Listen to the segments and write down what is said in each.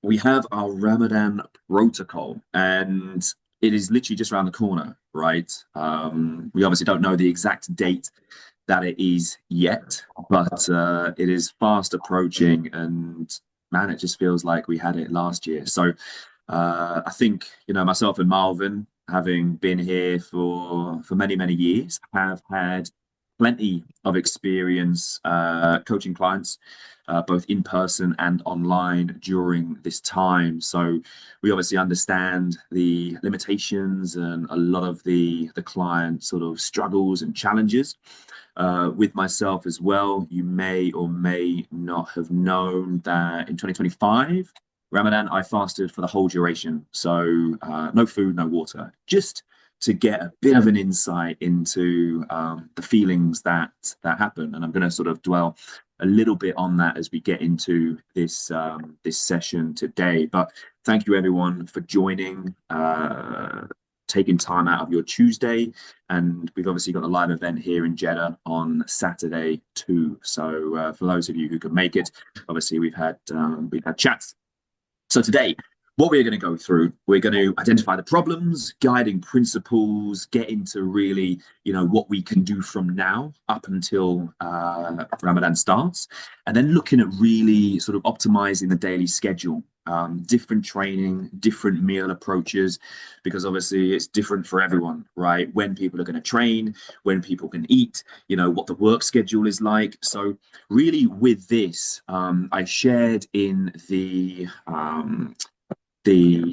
we have our Ramadan Protocol, and it is literally just around the corner, right? We obviously don't know the exact date that it is yet, but it is fast approaching, and man, it just feels like we had it last year. So I think myself and Marvin, having been here for many years, have had plenty of experience coaching clients, both in person and online during this time. So we obviously understand the limitations and a lot of the client sort of struggles and challenges. With myself as well, you may or may not have known that in 2025, Ramadan, I fasted for the whole duration. So no food, no water, just to get a bit of an insight into the feelings that happen. And I'm going to sort of dwell a little bit on that as we get into this session today. But thank you everyone for joining, taking time out of your Tuesday, and we've obviously got a live event here in Jeddah on Saturday too. So for those of you who could make it, obviously we've had chats. So today, what we're going to go through, we're going to identify the problems, guiding principles, get into really, what we can do from now up until Ramadan starts, and then looking at really sort of optimizing the daily schedule, different training, different meal approaches, because obviously it's different for everyone, right? When people are going to train, when people can eat, what the work schedule is like. So really with this, I shared in the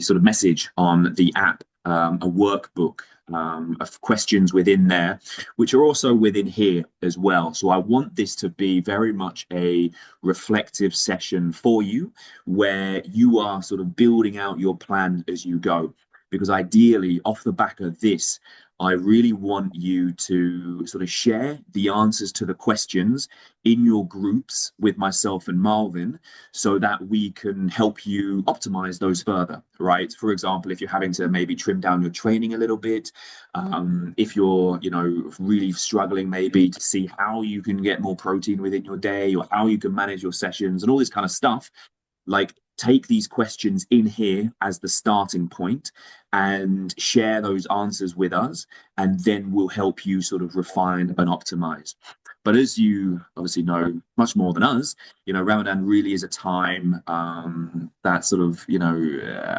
sort of message on the app, a workbook of questions within there, which are also within here as well. So I want this to be very much a reflective session for you, where you are sort of building out your plan as you go. Because ideally, off the back of this, I really want you to sort of share the answers to the questions in your groups with myself and Marvin, so that we can help you optimize those further, right? For example, if you're having to maybe trim down your training a little bit, if you're, really struggling maybe to see how you can get more protein within your day, or how you can manage your sessions and all this kind of stuff, like take these questions in here as the starting point and share those answers with us, and then we'll help you sort of refine and optimize. But as you obviously know much more than us, Ramadan really is a time that sort of,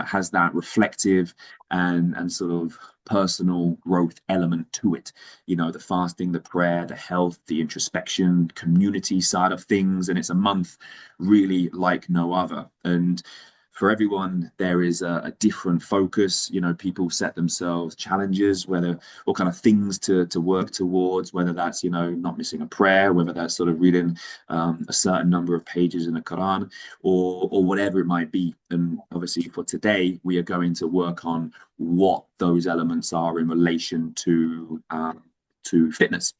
has that reflective and sort of personal growth element to it. The fasting, the prayer, the health, the introspection, community side of things. And it's a month really like no other. And for everyone, there is a different focus. People set themselves challenges, whether what kind of things to work towards, whether that's, not missing a prayer, whether that's sort of reading a certain number of pages in the Quran, or whatever it might be. And obviously for today, we are going to work on what those elements are in relation to fitness.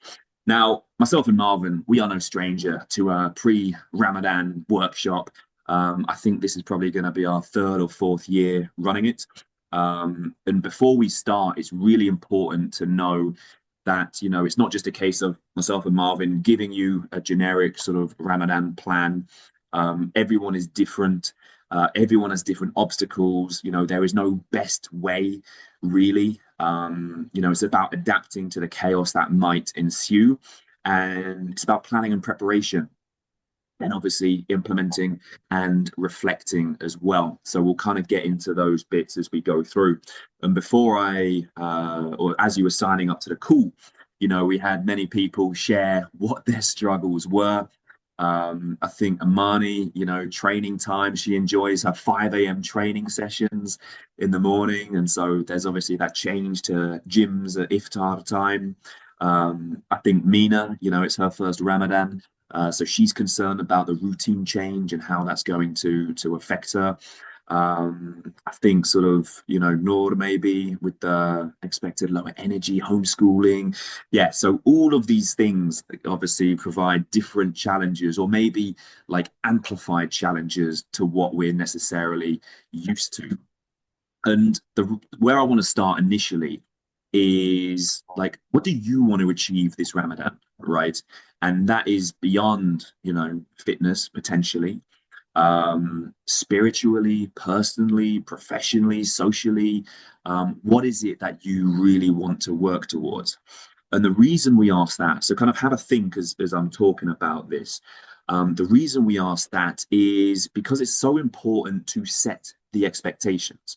Now, myself and Marvin, we are no stranger to a pre-Ramadan workshop. I think this is probably going to be our third or fourth year running it. And before we start, it's really important to know that, it's not just a case of myself and Marvin giving you a generic sort of Ramadan plan. Everyone is different. Everyone has different obstacles. There is no best way, really. It's about adapting to the chaos that might ensue. And it's about planning and preparation, and obviously implementing and reflecting as well. So we'll kind of get into those bits as we go through. And before or as you were signing up to the call, we had many people share what their struggles were. I think Amani, training time, she enjoys her 5 a.m. training sessions in the morning. And so there's obviously that change to gyms at iftar time. I think Mina, it's her first Ramadan. So she's concerned about the routine change and how that's going to affect her. I think sort of, Noor maybe with the expected lower energy, homeschooling. Yeah, so all of these things obviously provide different challenges, or maybe like amplified challenges to what we're necessarily used to. And where I want to start initially is like, what do you want to achieve this Ramadan, right? And that is beyond, fitness potentially. spiritually, personally, professionally, socially? What is it that you really want to work towards? And the reason we ask that, so kind of have a think as I'm talking about this. The reason we ask that is because it's so important to set the expectations,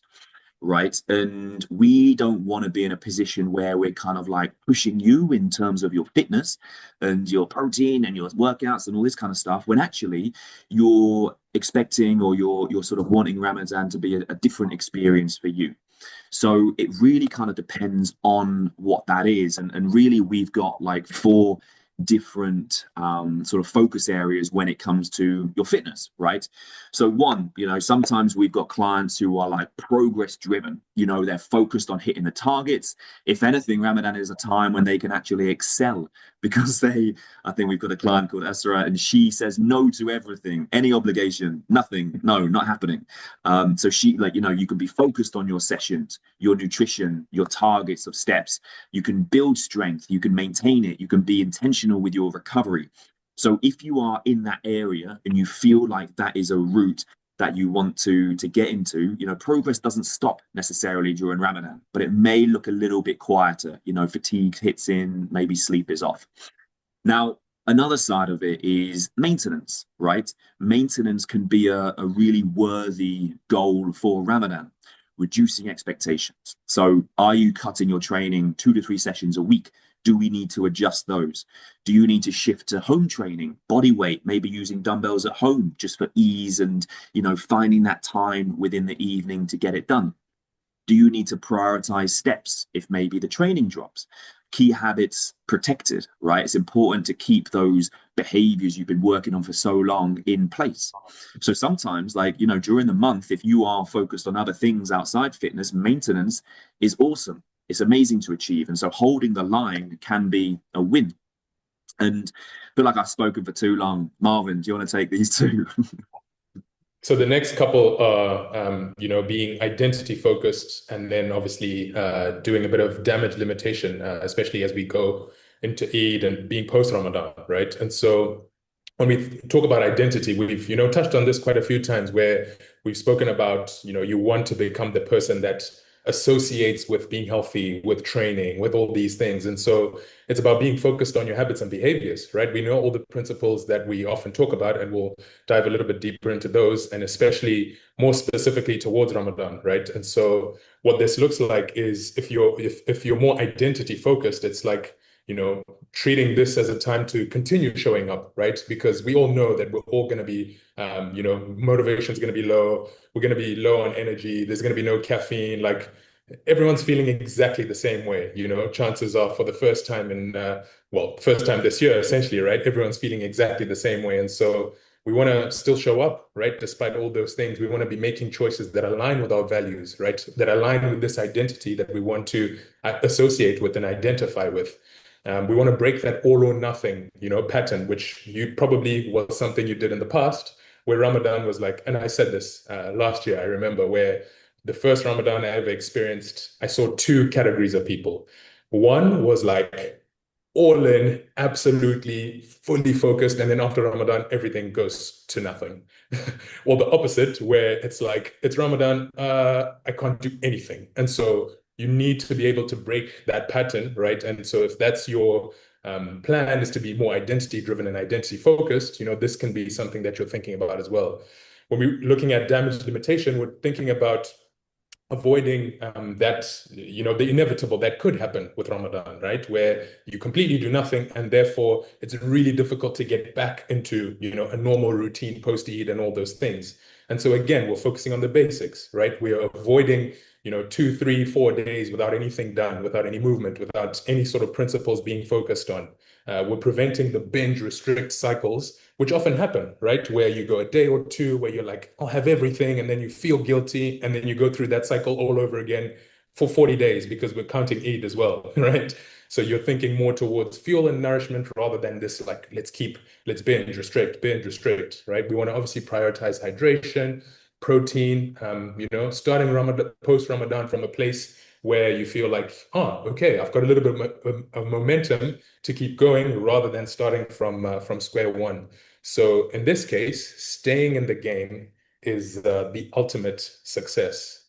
right? And we don't want to be in a position where we're kind of like pushing you in terms of your fitness and your protein and your workouts and all this kind of stuff, when actually you're expecting or you're sort of wanting Ramadan to be a different experience for you. So it really kind of depends on what that is. And really, we've got like four different sort of focus areas when it comes to your fitness, right? So one, sometimes we've got clients who are like progress driven, they're focused on hitting the targets. If anything, Ramadan is a time when they can actually excel because I think we've got a client called Esra, and she says no to everything, any obligation, nothing, no, not happening. So she, like, you can be focused on your sessions, your nutrition, your targets of steps. You can build strength, you can maintain it, you can be intentional with your recovery. So if you are in that area and you feel like that is a route that you want to get into, progress doesn't stop necessarily during Ramadan, but it may look a little bit quieter. Fatigue hits in, maybe sleep is off. Now, another side of it is maintenance, right? Maintenance can be a really worthy goal for Ramadan, reducing expectations. So, are you cutting your training 2 to 3 sessions a week? Do we need to adjust those? Do you need to shift to home training, body weight, maybe using dumbbells at home just for ease and, finding that time within the evening to get it done? Do you need to prioritize steps if maybe the training drops? Key habits protected, right? It's important to keep those behaviors you've been working on for so long in place. So sometimes, like, during the month, if you are focused on other things outside fitness, maintenance is awesome. It's amazing to achieve. And so holding the line can be a win. And I feel like I've spoken for too long. Marvin, do you want to take these two? So the next couple are, being identity focused, and then obviously doing a bit of damage limitation, especially as we go into Eid and being post Ramadan, right? And so when we talk about identity, we've touched on this quite a few times, where we've spoken about you want to become the person that associates with being healthy, with training, with all these things. And so it's about being focused on your habits and behaviors, right? We know all the principles that we often talk about, and we'll dive a little bit deeper into those, and especially more specifically towards Ramadan, right? And so what this looks like is, if you're more identity focused, it's like, treating this as a time to continue showing up, right? Because we all know that we're all going to be, motivation is going to be low. We're going to be low on energy. There's going to be no caffeine. Like, everyone's feeling exactly the same way. Chances are, for the first time first time this year, essentially, right? Everyone's feeling exactly the same way. And so we want to still show up, right? Despite all those things, we want to be making choices that align with our values, right? That align with this identity that we want to associate with and identify with. We want to break that all or nothing, pattern, which you probably was something you did in the past, where Ramadan was like, and I said this last year, I remember, where the first Ramadan I ever experienced, I saw two categories of people. One was like all in, absolutely fully focused, and then after Ramadan, everything goes to nothing. Or the opposite, where it's like, it's Ramadan, I can't do anything. And so you need to be able to break that pattern, right? And so if that's your plan, is to be more identity driven and identity focused, this can be something that you're thinking about as well. When we're looking at damage limitation, we're thinking about avoiding the inevitable that could happen with Ramadan, right? Where you completely do nothing, and therefore it's really difficult to get back into, a normal routine post-Eid and all those things. And so again, we're focusing on the basics, right? We are avoiding, 2, 3, 4 days without anything done, without any movement, without any sort of principles being focused on. We're preventing the binge restrict cycles, which often happen, right? Where you go a day or two where you're like, I'll have everything, and then you feel guilty, and then you go through that cycle all over again for 40 days, because we're counting Eid as well, right? So you're thinking more towards fuel and nourishment rather than this, like, let's binge restrict, right? We want to obviously prioritize hydration, protein, starting Ramadan, post Ramadan from a place where you feel like, oh, okay, I've got a little bit of momentum to keep going, rather than starting from square one. So in this case, staying in the game is the ultimate success.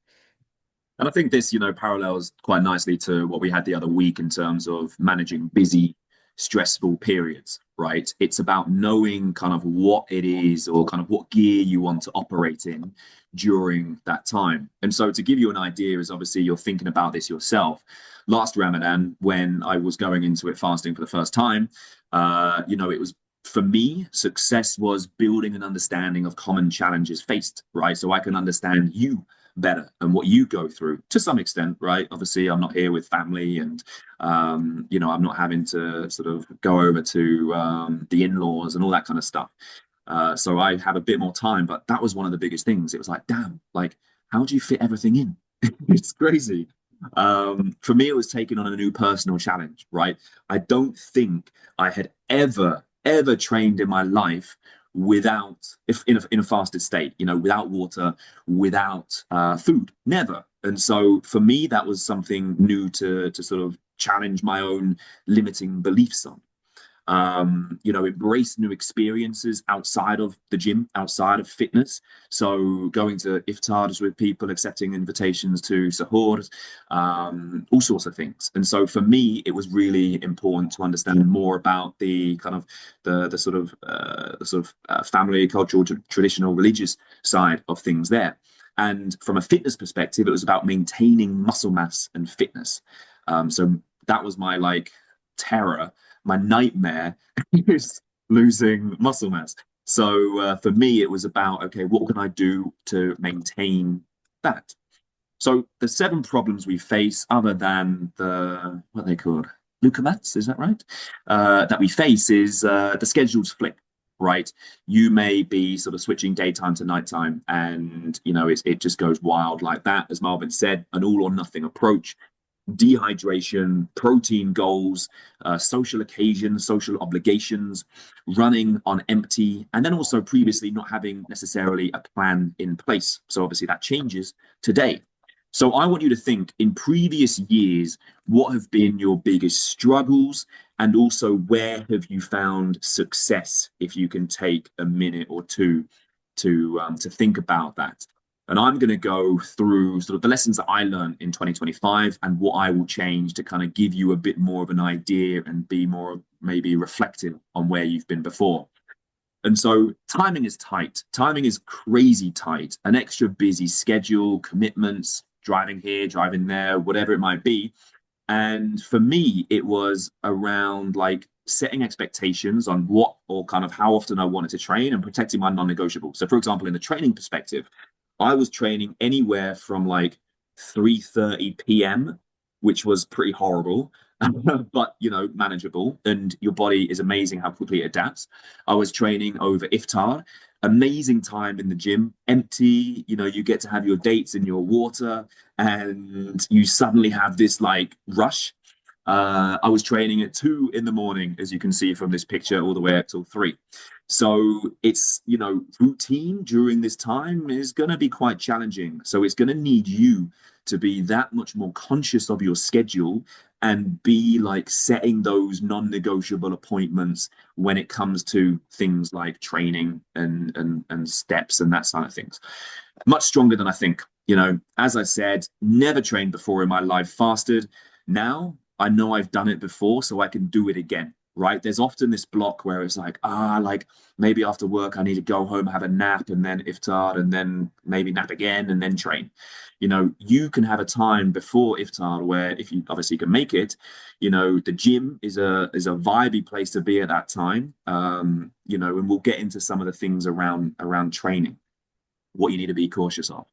And I think this, parallels quite nicely to what we had the other week in terms of managing busy, stressful periods, right? It's about knowing kind of what it is or kind of what gear you want to operate in during that time. And so to give you an idea, is obviously you're thinking about this yourself. Last Ramadan, when I was going into it fasting for the first time, it was for me, success was building an understanding of common challenges faced, right? So I can understand you better and what you go through to some extent, right? Obviously, I'm not here with family and, I'm not having to sort of go over to the in-laws and all that kind of stuff. So I have a bit more time, but that was one of the biggest things. It was like, damn, like, how do you fit everything in? It's crazy. For me, it was taking on a new personal challenge, right? I don't think I had ever trained in my life without if in a fasted state, without water, without food, never. And so for me that was something new to sort of challenge my own limiting beliefs on. Embrace new experiences outside of the gym, outside of fitness. So going to iftars with people, accepting invitations to sahurs, all sorts of things. And so for me, it was really important to understand more about the kind of the family, cultural, traditional, religious side of things there. And from a fitness perspective, it was about maintaining muscle mass and fitness. So that was my like terror, my nightmare is losing muscle mass. So for me, it was about, okay, what can I do to maintain that? So the seven problems we face, other than what are they called? Leukomats, is that right? That we face is the schedules flip, right? You may be sort of switching daytime to nighttime, and it just goes wild like that. As Marvin said, an all or nothing approach, dehydration, protein goals, social occasions, social obligations, running on empty, and then also previously not having necessarily a plan in place. So obviously that changes today. So I want you to think in previous years, what have been your biggest struggles? And also, where have you found success? If you can take a minute or two to think about that. And I'm going to go through sort of the lessons that I learned in 2025 and what I will change to kind of give you a bit more of an idea and be more maybe reflective on where you've been before. And so timing is tight. Timing is crazy tight. An extra busy schedule, commitments, driving here, driving there, whatever it might be. And for me, it was around like setting expectations on what or kind of how often I wanted to train and protecting my non-negotiable. So for example, in the training perspective, I was training anywhere from like 3:30 p.m., which was pretty horrible, but manageable. And your body is amazing how quickly it adapts. I was training over iftar, amazing time in the gym, empty. You get to have your dates and your water, and you suddenly have this like rush. I was training at 2 in the morning, as you can see from this picture, all the way up till 3. So it's, routine during this time is going to be quite challenging. So it's going to need you to be that much more conscious of your schedule and be like setting those non-negotiable appointments when it comes to things like training and steps and that side of things. Much stronger than I think. As I said, never trained before in my life, fasted. Now I know I've done it before, so I can do it again, right? There's often this block where it's like, like maybe after work, I need to go home, have a nap, and then iftar, and then maybe nap again, and then train. You can have a time before iftar where, if you obviously can make it, the gym is a vibey place to be at that time. And we'll get into some of the things around training, what you need to be cautious of.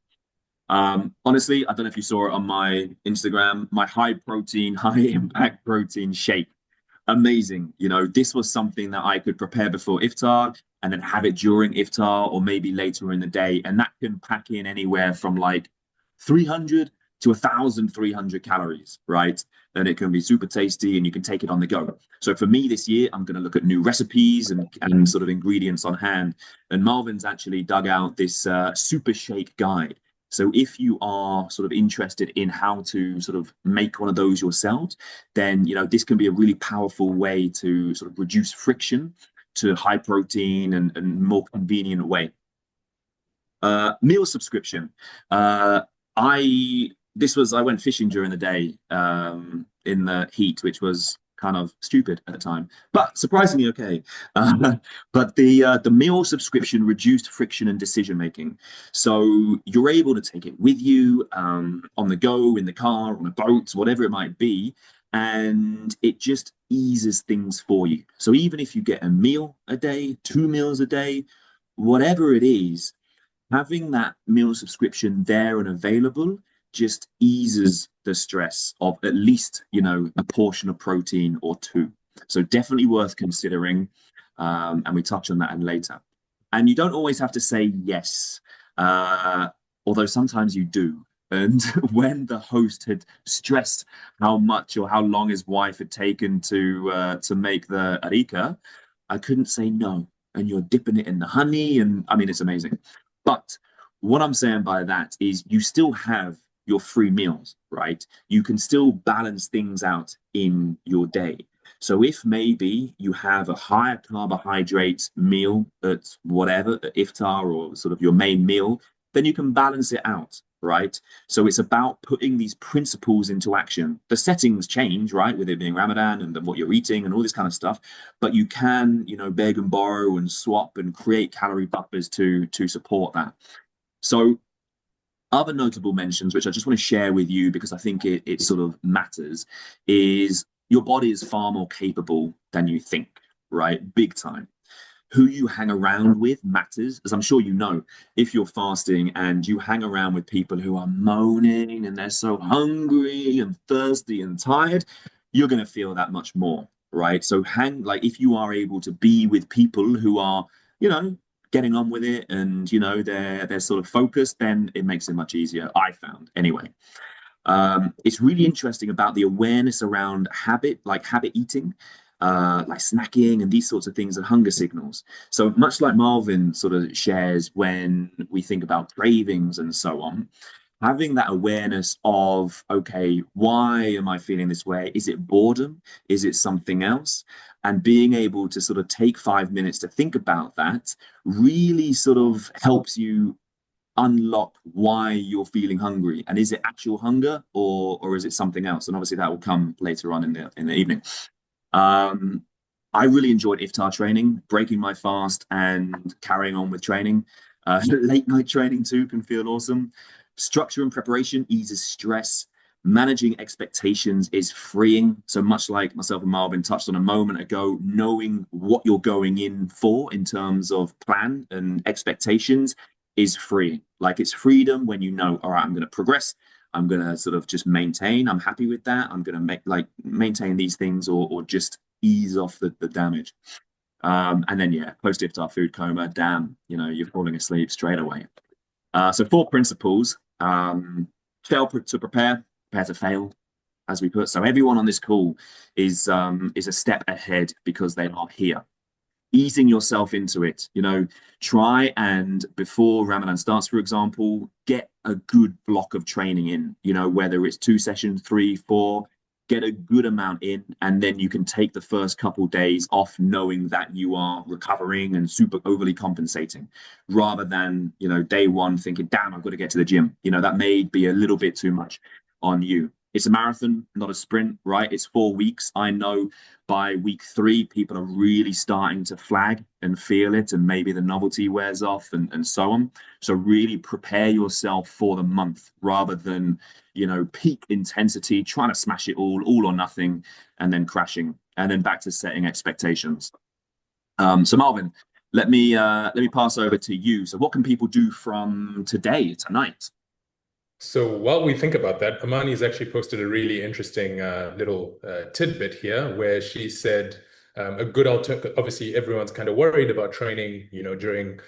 Honestly, I don't know if you saw it on my Instagram, my high protein, high impact protein shake. Amazing. This was something that I could prepare before iftar and then have it during iftar or maybe later in the day. And that can pack in anywhere from like 300 to 1,300 calories, right? Then it can be super tasty and you can take it on the go. So for me this year, I'm going to look at new recipes and sort of ingredients on hand. And Marvin's actually dug out this super shake guide. So if you are sort of interested in how to sort of make one of those yourselves, then this can be a really powerful way to sort of reduce friction, to high protein and more convenient way. Meal subscription. I went fishing during the day in the heat, which was kind of stupid at the time, but surprisingly okay. But the meal subscription reduced friction and decision making, so you're able to take it with you on the go, in the car, on a boat, whatever it might be, and it just eases things for you. So even if you get a meal a day, 2 meals a day, whatever it is, having that meal subscription there and available just eases the stress of at least, a portion of protein or two. So definitely worth considering. And we touch on that and later. And you don't always have to say yes, uh, although sometimes you do. And when the host had stressed how much or how long his wife had taken to make the arika, I couldn't say no. And you're dipping it in the honey, and I mean it's amazing. But what I'm saying by that is you still have your free meals, right? You can still balance things out in your day. So if maybe you have a higher carbohydrate meal at whatever, at iftar or sort of your main meal, then you can balance it out, right? So it's about putting these principles into action. The settings change, right, with it being Ramadan and what you're eating and all this kind of stuff, but you can, beg and borrow and swap and create calorie buffers to support that. So other notable mentions, which I just want to share with you because I think it sort of matters, is your body is far more capable than you think, right? Big time. Who you hang around with matters, as I'm sure you know. If you're fasting and you hang around with people who are moaning and they're so hungry and thirsty and tired, you're going to feel that much more, right? So like if you are able to be with people who are, getting on with it and they're sort of focused, then it makes it much easier, I found anyway. It's really interesting about the awareness around habit, like habit eating, like snacking and these sorts of things and hunger signals. So much like Marvin sort of shares when we think about cravings and so on, having that awareness of, okay, why am I feeling this way? Is it boredom? Is it something else? And being able to sort of take 5 minutes to think about that really sort of helps you unlock why you're feeling hungry. And is it actual hunger or is it something else? And obviously that will come later on in the evening. Um, I really enjoyed iftar training, breaking my fast and carrying on with training. Late night training too can feel awesome. Structure and preparation eases stress. Managing expectations is freeing. So much like myself and Marvin touched on a moment ago, knowing what you're going in for in terms of plan and expectations is free. Like it's freedom when you know, all right, I'm going to progress. I'm going to sort of just maintain. I'm happy with that. I'm going to maintain these things or just ease off the damage. And then, yeah, post iftar food coma, damn, you're falling asleep straight away. So 4 principles, fail to prepare to fail, as we put. So everyone on this call is a step ahead because they are here. Easing yourself into it, try and before Ramadan starts, for example, get a good block of training in, whether it's 2 sessions, 3, 4, get a good amount in, and then you can take the first couple days off knowing that you are recovering and super overly compensating rather than, day one thinking, damn, I've got to get to the gym. That may be a little bit too much on you. It's a marathon, not a sprint, right? It's 4 weeks. I know by week 3, people are really starting to flag and feel it, and maybe the novelty wears off and so on. So really prepare yourself for the month rather than, peak intensity, trying to smash it all or nothing, and then crashing, and then back to setting expectations. So Marvin, let me pass over to you. So what can people do from tonight? So while we think about that, Amani's actually posted a really interesting little tidbit here where she said a good alternative. Obviously, everyone's kind of worried about training, during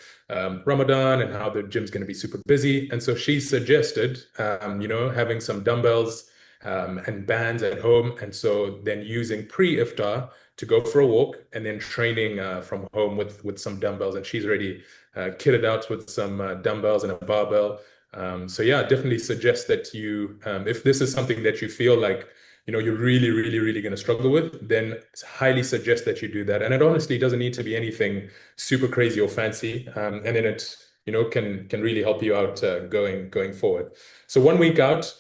Ramadan and how the gym's going to be super busy. And so she suggested, having some dumbbells and bands at home. And so then using pre-iftar to go for a walk and then training from home with some dumbbells. And she's already kitted out with some dumbbells and a barbell. So yeah, definitely suggest that you, if this is something that you feel like, you're really, really, really going to struggle with, then it's highly suggest that you do that. And it honestly doesn't need to be anything super crazy or fancy. And then it, can really help you out going forward. So 1 week out,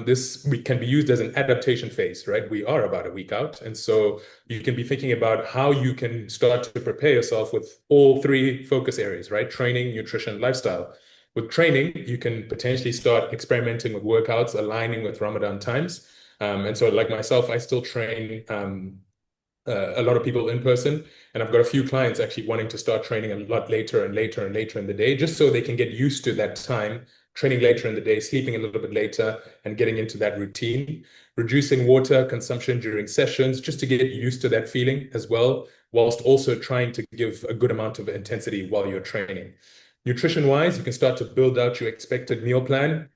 this week can be used as an adaptation phase, right? We are about a week out. And so you can be thinking about how you can start to prepare yourself with all three focus areas, right? Training, nutrition, lifestyle. With training, you can potentially start experimenting with workouts, aligning with Ramadan times. And so, like myself, I still train a lot of people in person, and I've got a few clients actually wanting to start training a lot later and later and later in the day, just so they can get used to that time, training later in the day, sleeping a little bit later, and getting into that routine. Reducing water consumption during sessions, just to get used to that feeling as well, whilst also trying to give a good amount of intensity while you're training. Nutrition wise, you can start to build out your expected meal plan.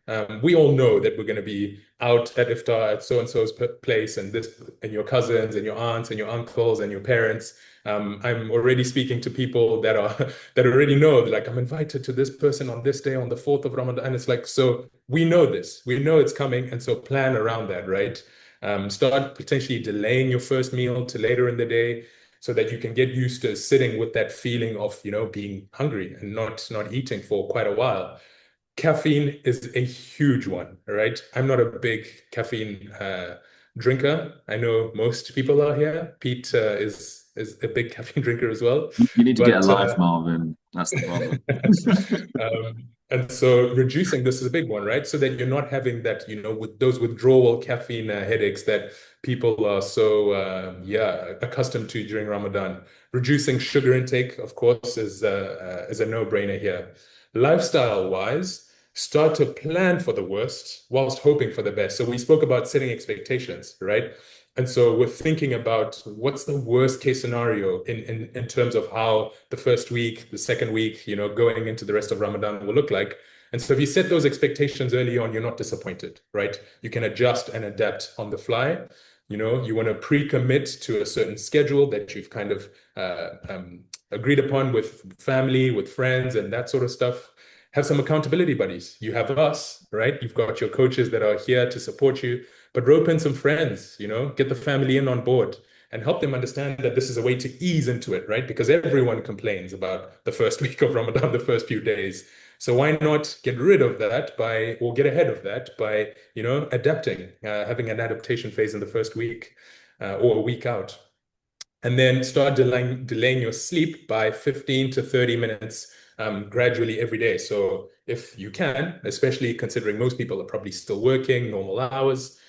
We all know that we're going to be out at iftar at so and so's place, and this, and your cousins and your aunts and your uncles and your parents. I'm already speaking to people that are that already know, like, I'm invited to this person on this day on the 4th of Ramadan. And it's like, so we know this, we know it's coming, and so plan around that, right? Start potentially delaying your first meal to later in the day, so that you can get used to sitting with that feeling of, being hungry and not eating for quite a while. Caffeine is a huge one, right? I'm not a big caffeine drinker. I know most people are here. Pete is a big caffeine drinker as well, You need to get a but life, Marvin. That's the problem. and so reducing this is a big one, right? So that you're not having that, with those withdrawal caffeine headaches that people are so accustomed to during Ramadan. Reducing sugar intake, of course, is a no-brainer here. Lifestyle wise, start to plan for the worst whilst hoping for the best. So we spoke about setting expectations, right? And so we're thinking about what's the worst case scenario in terms of how the first week, the second week, going into the rest of Ramadan will look like. And so if you set those expectations early on, you're not disappointed, right? You can adjust and adapt on the fly. You want to pre-commit to a certain schedule that you've kind of agreed upon with family, with friends, and that sort of stuff. Have some accountability buddies. You have us, right? You've got your coaches that are here to support you, but rope in some friends, get the family in on board and help them understand that this is a way to ease into it, right? Because everyone complains about the first week of Ramadan, the first few days. So why not get rid of that or get ahead of that by, adapting, having an adaptation phase in the first week or a week out. And then start delaying your sleep by 15 to 30 minutes gradually every day. So if you can, especially considering most people are probably still working normal hours,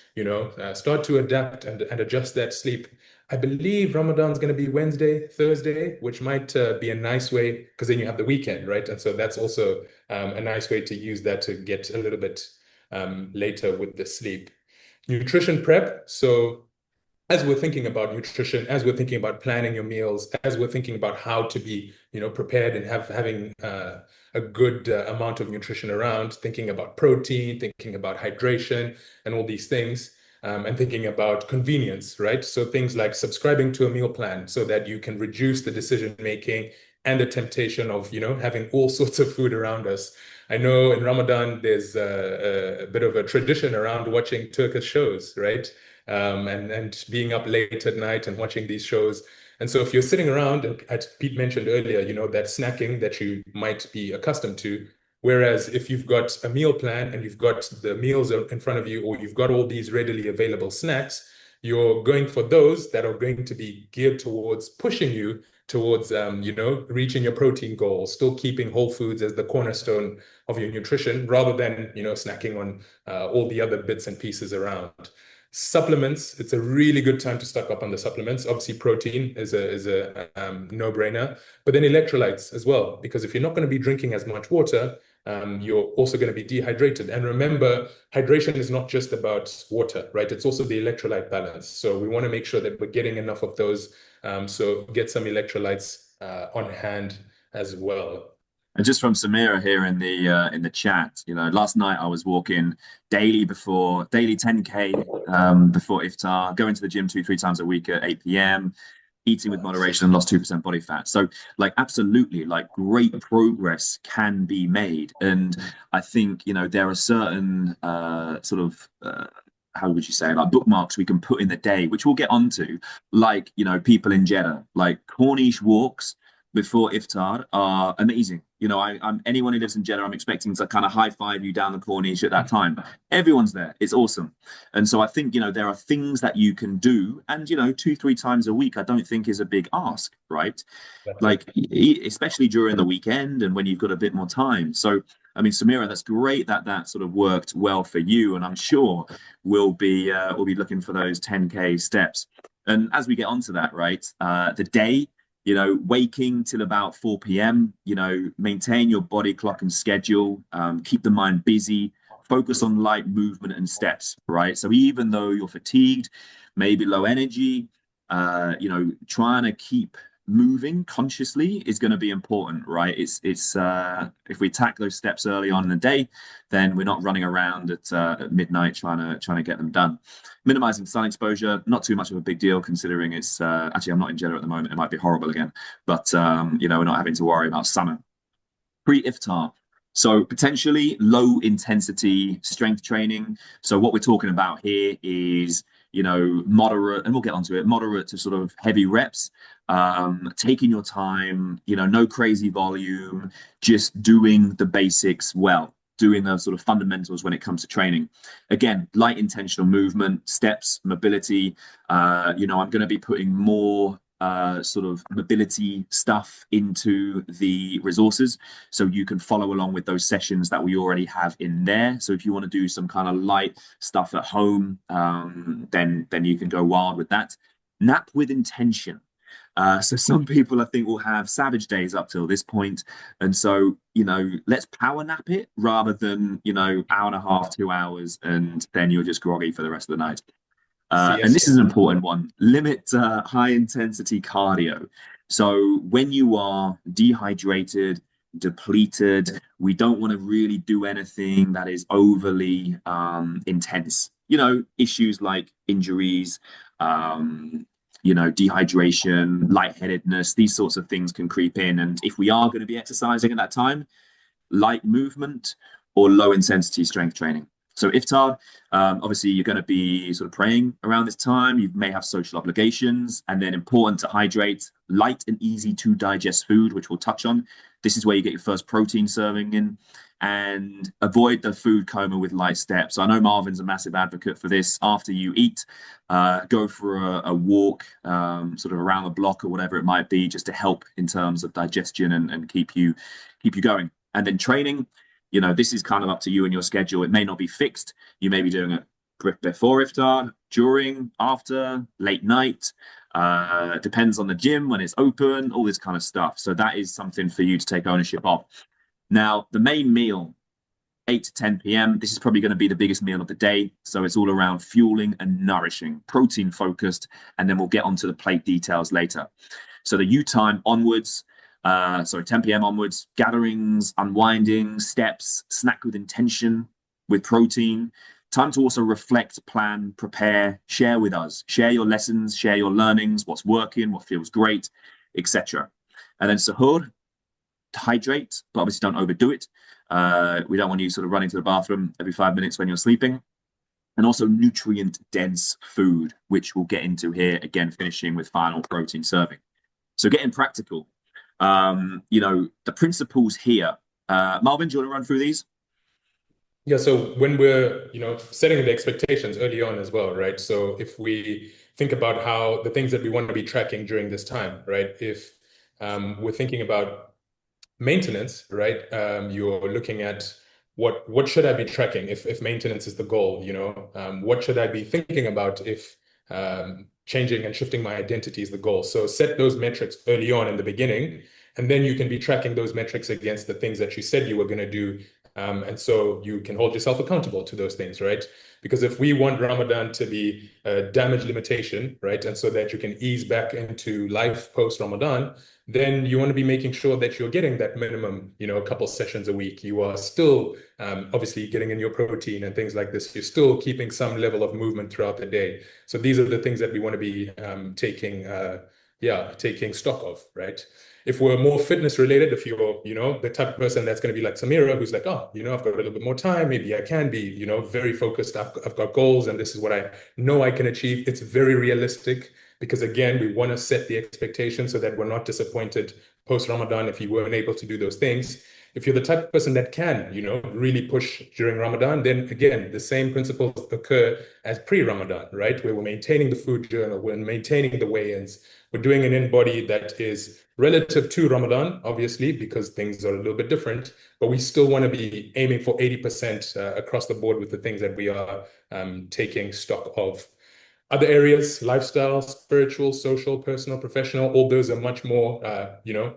start to adapt and adjust that sleep. I believe Ramadan's going to be Wednesday, Thursday, which might be a nice way, because then you have the weekend, right? And so that's also a nice way to use that to get a little bit later with the sleep. Nutrition prep. So as we're thinking about nutrition, as we're thinking about planning your meals, as we're thinking about how to be, prepared and having a good amount of nutrition around, thinking about protein, thinking about hydration, and all these things, and thinking about convenience, right? So things like subscribing to a meal plan so that you can reduce the decision making and the temptation of, having all sorts of food around us. I know in Ramadan there's a bit of a tradition around watching Turkish shows, right? And being up late at night and watching these shows. And so if you're sitting around, and as Pete mentioned earlier, that snacking that you might be accustomed to, whereas if you've got a meal plan and you've got the meals in front of you, or you've got all these readily available snacks, you're going for those that are going to be geared towards pushing you towards, reaching your protein goals, still keeping whole foods as the cornerstone of your nutrition, rather than, snacking on all the other bits and pieces around. Supplements, it's a really good time to stock up on the supplements. Obviously, protein is a no-brainer, but then electrolytes as well, because if you're not going to be drinking as much water, you're also going to be dehydrated. And remember, hydration is not just about water, right? It's also the electrolyte balance. So we want to make sure that we're getting enough of those. So get some electrolytes on hand as well. And just from Samira here in the chat, last night I was walking daily 10K before iftar, going to the gym 2, 3 times a week at 8 p.m., eating with moderation and lost 2% body fat. So like absolutely, like great progress can be made. And I think, there are certain how would you say, like bookmarks we can put in the day, which we'll get onto, like, people in Jeddah, like Corniche walks before iftar are amazing. I'm anyone who lives in Jeddah, I'm expecting to kind of high five you down the Corniche at that time. Everyone's there. It's awesome. And so I think, there are things that you can do. And, 2, 3 times a week, I don't think is a big ask, right? Exactly. Like, especially during the weekend and when you've got a bit more time. So, I mean, Samira, that's great that that sort of worked well for you. And I'm sure we'll be looking for those 10K steps. And as we get onto that, right, the day, waking till about 4 p.m., maintain your body clock and schedule, keep the mind busy, focus on light movement and steps, right? So even though you're fatigued, maybe low energy, trying to keep moving consciously is going to be important, right? It's if we attack those steps early on in the day, then we're not running around at midnight trying to get them done. Minimizing sun exposure, not too much of a big deal considering it's actually I'm not in Jeddah at the moment. It might be horrible again, but we're not having to worry about summer. Pre-iftar. So potentially low intensity strength training. So what we're talking about here is, moderate, and we'll get onto it, moderate to sort of heavy reps, taking your time, no crazy volume, just doing the basics well, doing the sort of fundamentals when it comes to training. Again, light intentional movement, steps, mobility. I'm going to be putting more sort of mobility stuff into the resources so you can follow along with those sessions that we already have in there. So if you want to do some kind of light stuff at home, then you can go wild with that. Nap with intention. So some people I think will have savage days up till this point. And so, let's power nap it rather than, hour and a half, 2 hours, and then you're just groggy for the rest of the night. And Siesta. this is an important one. Limit high intensity cardio. So when you are dehydrated, depleted, we don't want to really do anything that is overly intense. Issues like injuries, dehydration, lightheadedness, these sorts of things can creep in. And if we are going to be exercising at that time, light movement or low intensity strength training. So iftar, obviously you're going to be sort of praying around this time. You may have social obligations, and then important to hydrate light and easy to digest food, which we'll touch on. This is where you get your first protein serving in, and avoid the food coma with light steps. I know Marvin's a massive advocate for this. After you eat, go for a walk, sort of around the block or whatever it might be, just to help in terms of digestion and keep you going. And then training, this is kind of up to you and your schedule. It may not be fixed. You may be doing it before iftar, during, after, late night. Depends on the gym when it's open, all this kind of stuff. So that is something for you to take ownership of. Now, the main meal, 8 to 10 p.m. This is probably going to be the biggest meal of the day. So it's all around fueling and nourishing, protein focused, and then we'll get onto the plate details later. So the U time onwards, 10 p.m. onwards, gatherings, unwinding, steps, snack with intention, with protein. Time to also reflect, plan, prepare, share with us. Share your lessons, share your learnings, what's working, what feels great, etc. And then suhoor, to hydrate, but obviously don't overdo it. We don't want you sort of running to the bathroom every 5 minutes when you're sleeping. And also nutrient-dense food, which we'll get into here, again, finishing with final protein serving. So getting practical. The principles here. Marvin, do you want to run through these? Yeah, so when we're, setting the expectations early on as well, right? So if we think about how the things that we want to be tracking during this time, right? If we're thinking about maintenance, right? You're looking at what should I be tracking if maintenance is the goal, what should I be thinking about if changing and shifting my identity is the goal? So set those metrics early on in the beginning, and then you can be tracking those metrics against the things that you said you were going to do. And so you can hold yourself accountable to those things, right? Because if we want Ramadan to be a damage limitation, right, and so that you can ease back into life post Ramadan, then you want to be making sure that you're getting that minimum, a couple sessions a week. You are still obviously getting in your protein and things like this. You're still keeping some level of movement throughout the day. So these are the things that we want to be taking yeah, taking stock of, right? If we're more fitness related, if you're, the type of person that's going to be like Samira, who's like, oh, I've got a little bit more time, maybe I can be, very focused. I've got goals and this is what I know I can achieve. It's very realistic because again, we want to set the expectation so that we're not disappointed post Ramadan if you weren't able to do those things. If you're the type of person that can, really push during Ramadan, then again, the same principles occur as pre-Ramadan, right? Where we're maintaining the food journal, we're maintaining the weigh-ins, we're doing an in-body that is relative to Ramadan, obviously, because things are a little bit different, but we still want to be aiming for 80% across the board with the things that we are taking stock of. Other areas, lifestyle, spiritual, social, personal, professional, all those are much more,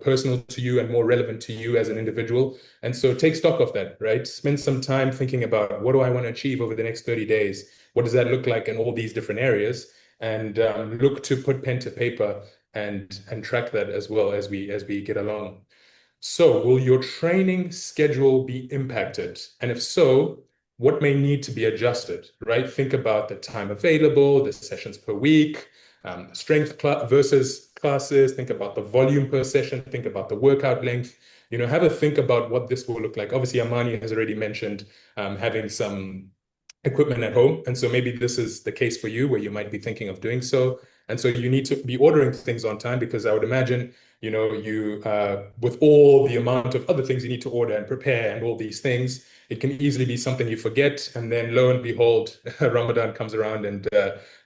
personal to you and more relevant to you as an individual. And so take stock of that, right? Spend some time thinking about what do I want to achieve over the next 30 days? What does that look like in all these different areas? And look to put pen to paper and track that as well as we get along. So, will your training schedule be impacted? And if so, what may need to be adjusted, right? Think about the time available, the sessions per week, strength versus classes, think about the volume per session, think about the workout length. Have a think about what this will look like. Obviously, Amani has already mentioned having some equipment at home. And so maybe this is the case for you where you might be thinking of doing so. And so you need to be ordering things on time because I would imagine, you with all the amount of other things you need to order and prepare and all these things, it can easily be something you forget. And then lo and behold, Ramadan comes around and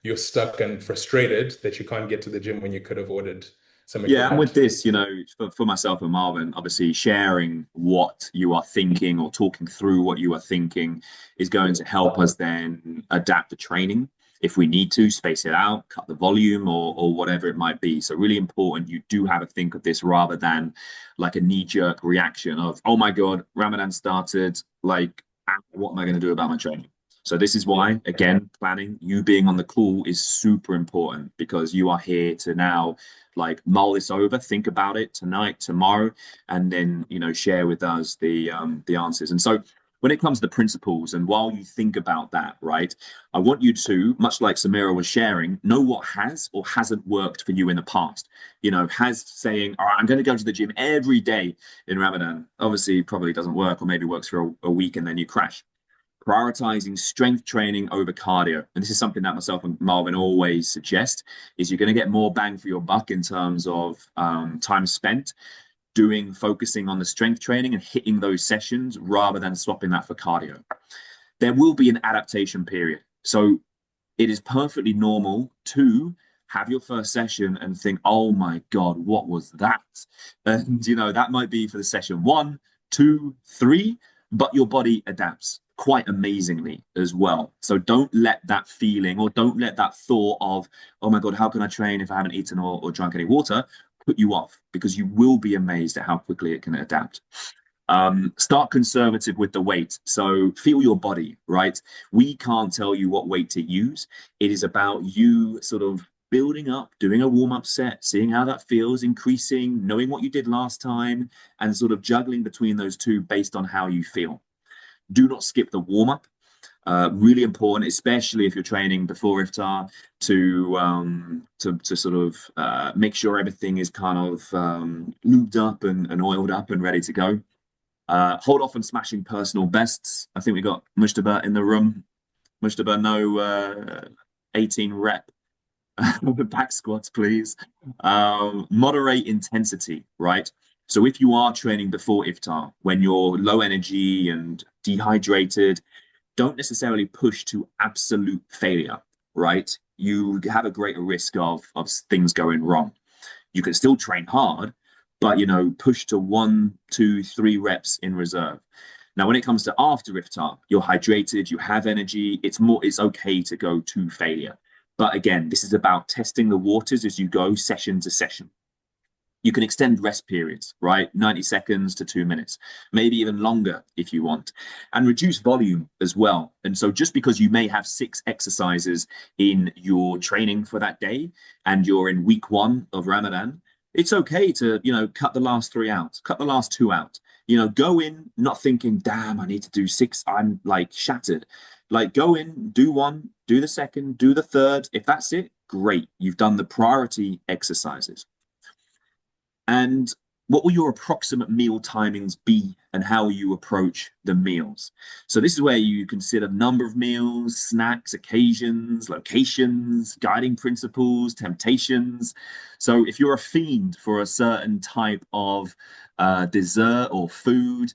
you're stuck and frustrated that you can't get to the gym when you could have ordered some Yeah, and with equipment. this, for myself and Marvin, obviously sharing what you are thinking or talking through what you are thinking is going to help us then adapt the training if we need to, space it out, cut the volume or whatever it might be. So really important you do have a think of this rather than like a knee-jerk reaction of, oh my God, Ramadan started, like, what am I going to do about my training? So this is Yeah. why, again, planning, you being on the call is super important because you are here to now like mull this over, think about it tonight, tomorrow, and then share with us the answers. And so when it comes to the principles, and while you think about that, right, I want you to, much like Samira was sharing, know what has or hasn't worked for you in the past. Has saying, all right, I'm going to go to the gym every day in Ramadan, obviously probably doesn't work, or maybe works for a week and then you crash. Prioritizing strength training over cardio, and this is something that myself and Marvin always suggest, is you're going to get more bang for your buck in terms of time spent focusing on the strength training and hitting those sessions rather than swapping that for cardio. There will be an adaptation period, so it is perfectly normal to have your first session and think, oh my God, what was that? And, that might be for the session one, two, three, but your body adapts quite amazingly as well. So don't let that feeling or don't let that thought of, oh my God, how can I train if I haven't eaten or drunk any water put you off because you will be amazed at how quickly it can adapt. Start conservative with the weight. So feel your body, right? We can't tell you what weight to use. It is about you sort of building up, doing a warm-up set, seeing how that feels, increasing, knowing what you did last time, and sort of juggling between those two based on how you feel. Do not skip the warm-up. Really important, especially if you're training before iftar, to sort of make sure everything is kind of lubed up and oiled up and ready to go. Hold off on smashing personal bests. I think we got Mushtaba in the room. Mushtaba, no 18 rep back squats, please. Moderate intensity, right? So if you are training before iftar, when you're low energy and dehydrated, don't necessarily push to absolute failure, right? You have a greater risk of things going wrong. You can still train hard, but push to 1, 2, 3 reps in reserve. Now, when it comes to after iftar, you're hydrated, you have energy. It's okay to go to failure. But again, this is about testing the waters as you go session to session. You can extend rest periods, right? 90 seconds to 2 minutes, maybe even longer if you want, and reduce volume as well. And so just because you may have 6 exercises in your training for that day and you're in week 1 of Ramadan, it's okay to, cut the last 3 out, cut the last 2 out. Go in not thinking, damn, I need to do 6. I'm like shattered. Like go in, do 1, do the second, do the third. If that's it, great. You've done the priority exercises. And what will your approximate meal timings be and how you approach the meals? So this is where you consider number of meals, snacks, occasions, locations, guiding principles, temptations. So if you're a fiend for a certain type of dessert or food,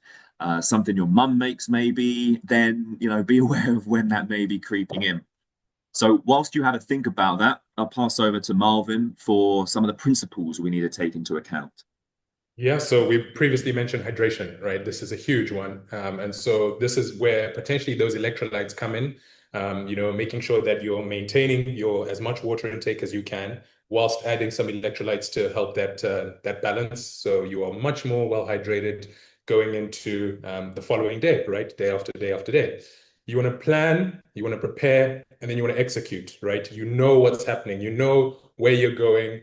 something your mum makes maybe, then be aware of when that may be creeping in. So whilst you have a think about that, I'll pass over to Marvin for some of the principles we need to take into account. Yeah, so we previously mentioned hydration, right? This is a huge one. And so this is where potentially those electrolytes come in, making sure that you're maintaining your as much water intake as you can, whilst adding some electrolytes to help that balance. So you are much more well hydrated going into the following day, right? Day after day after day. You want to plan, you want to prepare, and then you want to execute, right? You know what's happening, you know where you're going,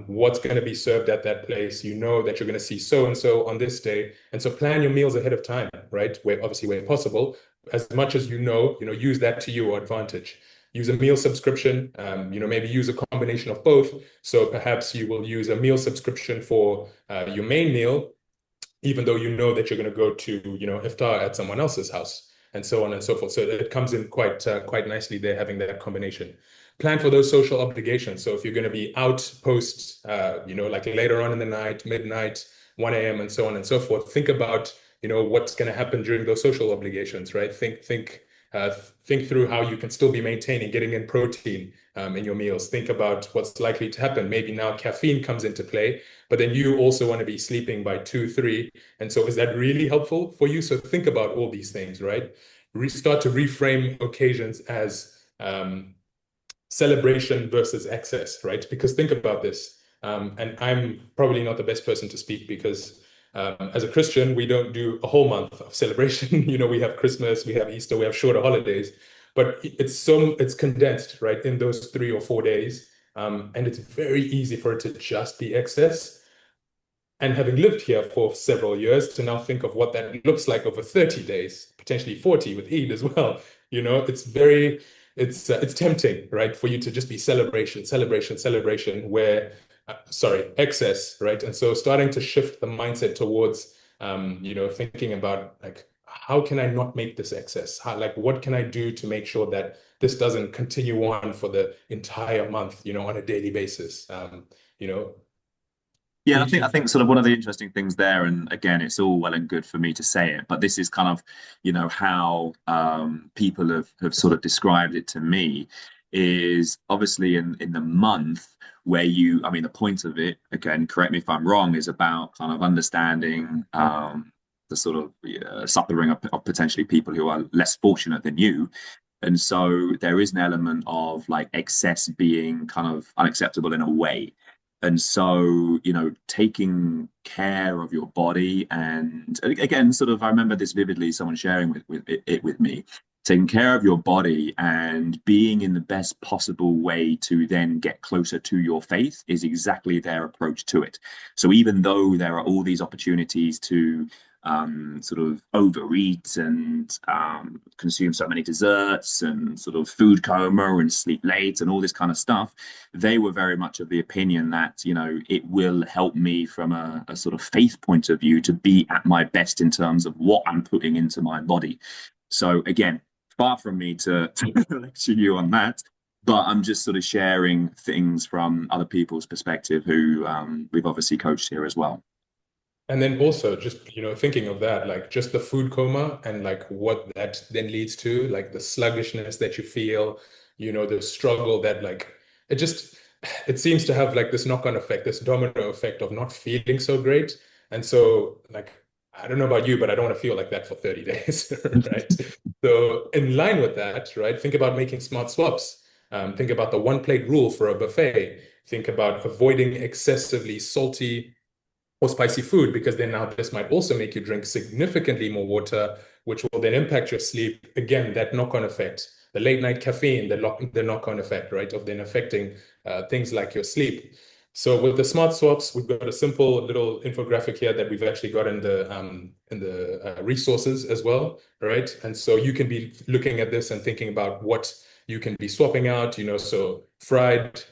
what's going to be served at that place. You know that you're going to see so and so on this day, and so plan your meals ahead of time, right? Where obviously where possible, as much as use that to your advantage. Use a meal subscription. Maybe use a combination of both. So perhaps you will use a meal subscription for your main meal, even though you know that you're going to go to iftar at someone else's house, and so on and so forth. So it comes in quite nicely there, having that combination. Plan for those social obligations. So if you're going to be out post like later on in the night, midnight, 1 a.m., and so on and so forth, think about what's going to happen during those social obligations, right? Uh, think through how you can still be maintaining getting in protein in your meals. Think about what's likely to happen. Maybe now caffeine comes into play, but then you also want to be sleeping by 2, 3. And so is that really helpful for you? So think about all these things, right? Start to reframe occasions as celebration versus excess, right? Because think about this. And I'm probably not the best person to speak because as a Christian, we don't do a whole month of celebration. We have Christmas, we have Easter, we have shorter holidays, but it's condensed, right, in those 3 or 4 days. And it's very easy for it to just be excess. And having lived here for several years, to now think of what that looks like over 30 days, potentially 40 with Eid as well, it's tempting, right, for you to just be celebration, celebration, celebration, where, sorry, excess, right? And so starting to shift the mindset towards, thinking about like, how can I not make this excess? What can I do to make sure that this doesn't continue on for the entire month, on a daily basis? You know, Yeah, need I to think sort of one of the interesting things there, and again, it's all well and good for me to say it, but this is kind of, how people have sort of described it to me is obviously in the month where I mean, the point of it, again, correct me if I'm wrong, is about kind of understanding the sort of suffering of potentially people who are less fortunate than you. And so there is an element of like excess being kind of unacceptable in a way. And so, taking care of your body, and again, sort of, I remember this vividly, someone sharing it with me, taking care of your body and being in the best possible way to then get closer to your faith is exactly their approach to it. So even though there are all these opportunities to sort of overeat and consume so many desserts and sort of food coma and sleep late and all this kind of stuff, they were very much of the opinion that, it will help me from a sort of faith point of view to be at my best in terms of what I'm putting into my body. So again, far from me to lecture you on that, but I'm just sort of sharing things from other people's perspective who we've obviously coached here as well. And then also just, thinking of that, like just the food coma and like what that then leads to, like the sluggishness that you feel, the struggle that like it just it seems to have like this knock-on effect, this domino effect of not feeling so great. And so like I don't know about you, but I don't want to feel like that for 30 days, right? So in line with that, right, think about making smart swaps. Think about the one plate rule for a buffet. Think about avoiding excessively salty or spicy food, because then now this might also make you drink significantly more water, which will then impact your sleep. Again, that knock-on effect, the late night caffeine, the knock-on effect, right, of then affecting things like your sleep. So with the smart swaps, we've got a simple little infographic here that we've actually got in the resources as well, right? And so you can be looking at this and thinking about what you can be swapping out, so fried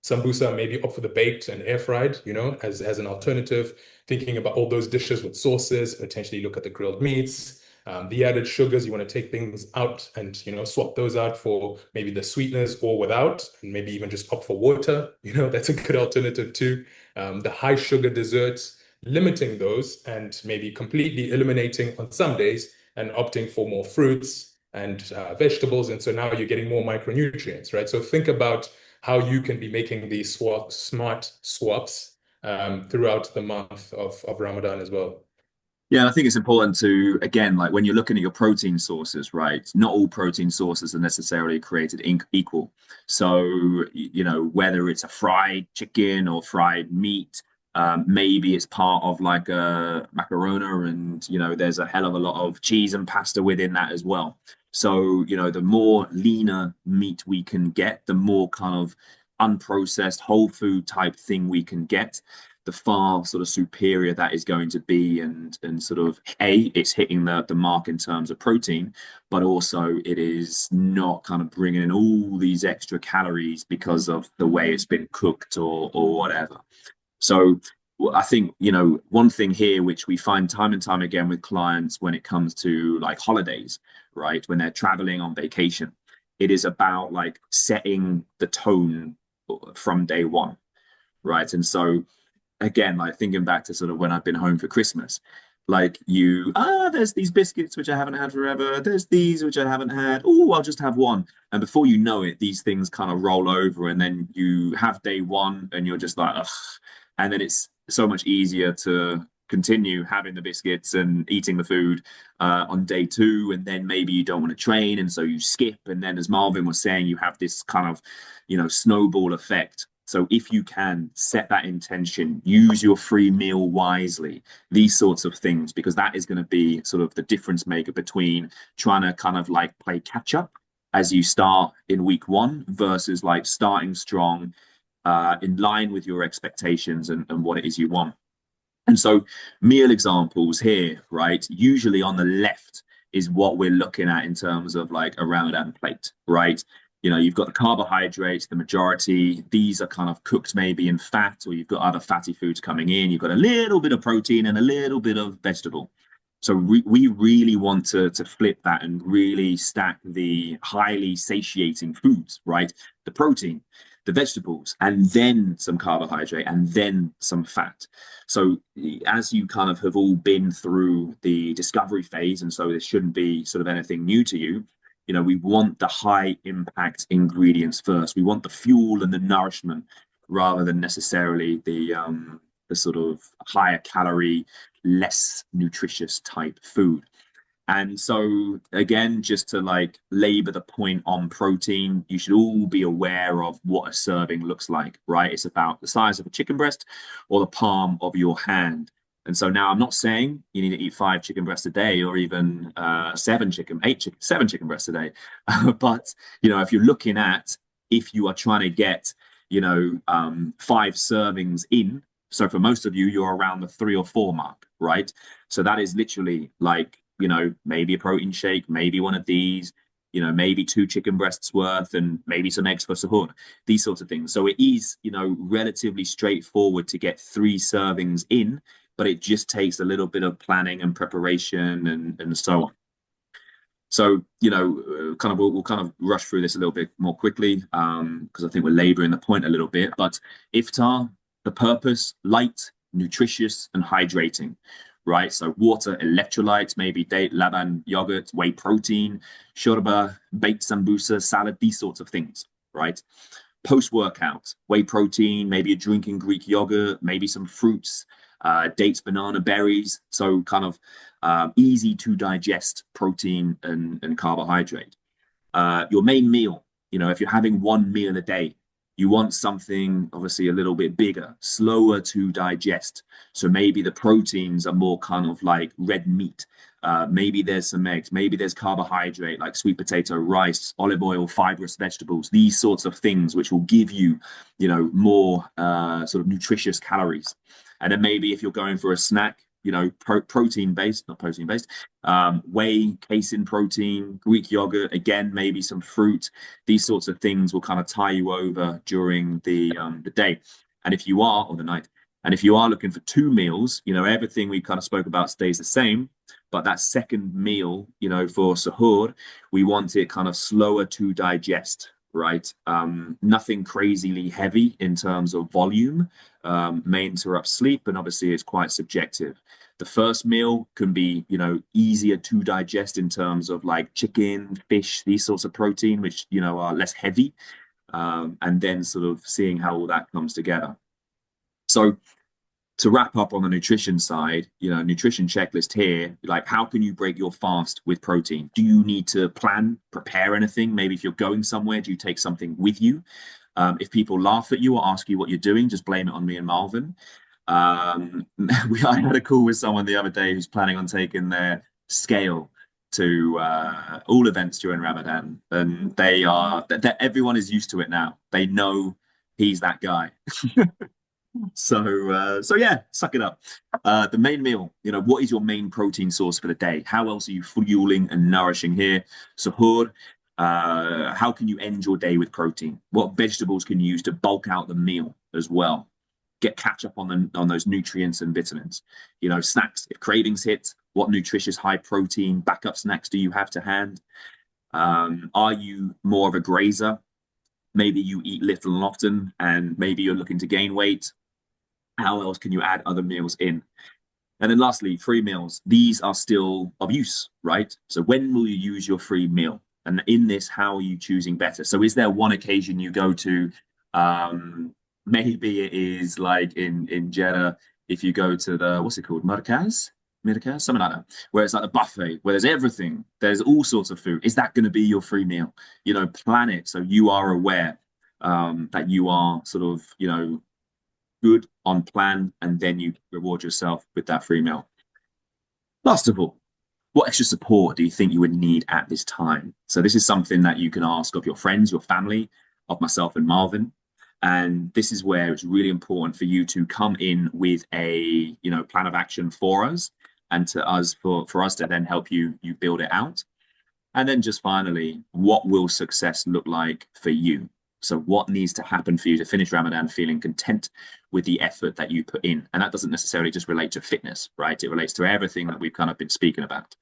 Sambusa, maybe opt for the baked and air fried, as an alternative. Thinking about all those dishes with sauces, potentially look at the grilled meats, the added sugars. You want to take things out and swap those out for maybe the sweeteners or without, and maybe even just opt for water. That's a good alternative too. The high sugar desserts, limiting those and maybe completely eliminating on some days and opting for more fruits and vegetables. And so now you're getting more micronutrients, right? So think about how you can be making these smart swaps throughout the month of Ramadan as well. Yeah, I think it's important to, again, like when you're looking at your protein sources, right? Not all protein sources are necessarily created equal. So, whether it's a fried chicken or fried meat, maybe it's part of like a macarona and, there's a hell of a lot of cheese and pasta within that as well. So, the more leaner meat we can get, the more kind of unprocessed whole food type thing we can get, the far sort of superior that is going to be, and sort of it's hitting the mark in terms of protein, but also it is not kind of bringing in all these extra calories because of the way it's been cooked or whatever. So I think, one thing here which we find time and time again with clients when it comes to like holidays, right, when they're traveling on vacation, it is about like setting the tone from day one, right? And so again, like thinking back to sort of when I've been home for Christmas, like there's these biscuits which I haven't had forever. There's these which I haven't had. Oh, I'll just have one. And before you know it, these things kind of roll over, and then you have day one, and you're just like, ugh. And then it's so much easier to continue having the biscuits and eating the food on day two, and then maybe you don't want to train, and so you skip. And then, as Marvin was saying, you have this kind of, snowball effect. So if you can set that intention, use your free meal wisely, these sorts of things, because that is going to be sort of the difference maker between trying to kind of like play catch up as you start in week one versus like starting strong, in line with your expectations and what it is you want. And so meal examples here, right? Usually on the left is what we're looking at in terms of like a Ramadan plate, right? You've got the carbohydrates, the majority. These are kind of cooked maybe in fat, or you've got other fatty foods coming in. You've got a little bit of protein and a little bit of vegetable. So we really want to flip that and really stack the highly satiating foods, right? The protein, the vegetables, and then some carbohydrate, and then some fat. So as you kind of have all been through the discovery phase, and so this shouldn't be sort of anything new to you, we want the high impact ingredients first. We want the fuel and the nourishment rather than necessarily the sort of higher calorie, less nutritious type food. And so again, just to like labor the point on protein, you should all be aware of what a serving looks like, right? It's about the size of a chicken breast or the palm of your hand. And so now I'm not saying you need to eat 5 chicken breasts a day or even 7 chicken, 7 chicken breasts a day. But, if you're looking at, if you are trying to get, 5 servings in, so for most of you, you're around the 3 or 4 mark, right? So that is literally like, maybe a protein shake, maybe one of these, maybe 2 chicken breasts worth and maybe some eggs for suhoor, these sorts of things. So it is, relatively straightforward to get 3 servings in, but it just takes a little bit of planning and preparation and so on. So, kind of we'll kind of rush through this a little bit more quickly, because I think we're laboring the point a little bit. But iftar, the purpose, light, nutritious, and hydrating, right? So water, electrolytes, maybe date, laban, yogurt, whey protein, shorba, baked sambusa, salad, these sorts of things, right? Post-workout, whey protein, maybe a drinking Greek yogurt, maybe some fruits, dates, banana, berries. So kind of easy to digest protein and carbohydrate. Your main meal, if you're having one meal a day, you want something obviously a little bit bigger, slower to digest. So maybe the proteins are more kind of like red meat. Maybe there's some eggs, maybe there's carbohydrate like sweet potato, rice, olive oil, fibrous vegetables, these sorts of things which will give you, more sort of nutritious calories. And then maybe if you're going for a snack, protein based, not protein based, whey, casein protein, Greek yogurt, again, maybe some fruit. These sorts of things will kind of tie you over during the day. And if you are, or the night, and if you are looking for 2 meals, everything we kind of spoke about stays the same. But that second meal, for suhoor, we want it kind of slower to digest, right? Nothing crazily heavy in terms of volume, may interrupt sleep, and obviously it's quite subjective. The first meal can be, easier to digest in terms of like chicken, fish, these sorts of protein, which, are less heavy, and then sort of seeing how all that comes together. So to wrap up on the nutrition side, nutrition checklist here, like how can you break your fast with protein? Do you need to prepare anything? Maybe if you're going somewhere, do you take something with you? If people laugh at you or ask you what you're doing, just blame it on me and Marvin. I had a call with someone the other day who's planning on taking their scale to all events during Ramadan, and everyone is used to it now. They know he's that guy. So yeah, suck it up. The main meal, what is your main protein source for the day? How else are you fueling and nourishing here? Suhoor, how can you end your day with protein? What vegetables can you use to bulk out the meal as well? Catch up on those nutrients and vitamins. Snacks. If cravings hit, what nutritious high protein backup snacks do you have to hand? Are you more of a grazer? Maybe you eat little and often, and maybe you're looking to gain weight. How else can you add other meals in? And then lastly, free meals. These are still of use, right? So when will you use your free meal? And in this, how are you choosing better? So is there one occasion you go to? Maybe it is like in Jeddah, if you go to the, what's it called? Mirkaz, something like that, where it's like a buffet, where there's everything, there's all sorts of food. Is that going to be your free meal? Plan it so you are aware that you are sort of, good on plan, and then you reward yourself with that free meal. Last of all, what extra support do you think you would need at this time? So this is something that you can ask of your friends, your family, of myself and Marvin. And this is where it's really important for you to come in with a, plan of action for us, and for us to then help you build it out. And then just finally, what will success look like for you? So what needs to happen for you to finish Ramadan feeling content with the effort that you put in? And that doesn't necessarily just relate to fitness, right? It relates to everything that we've kind of been speaking about.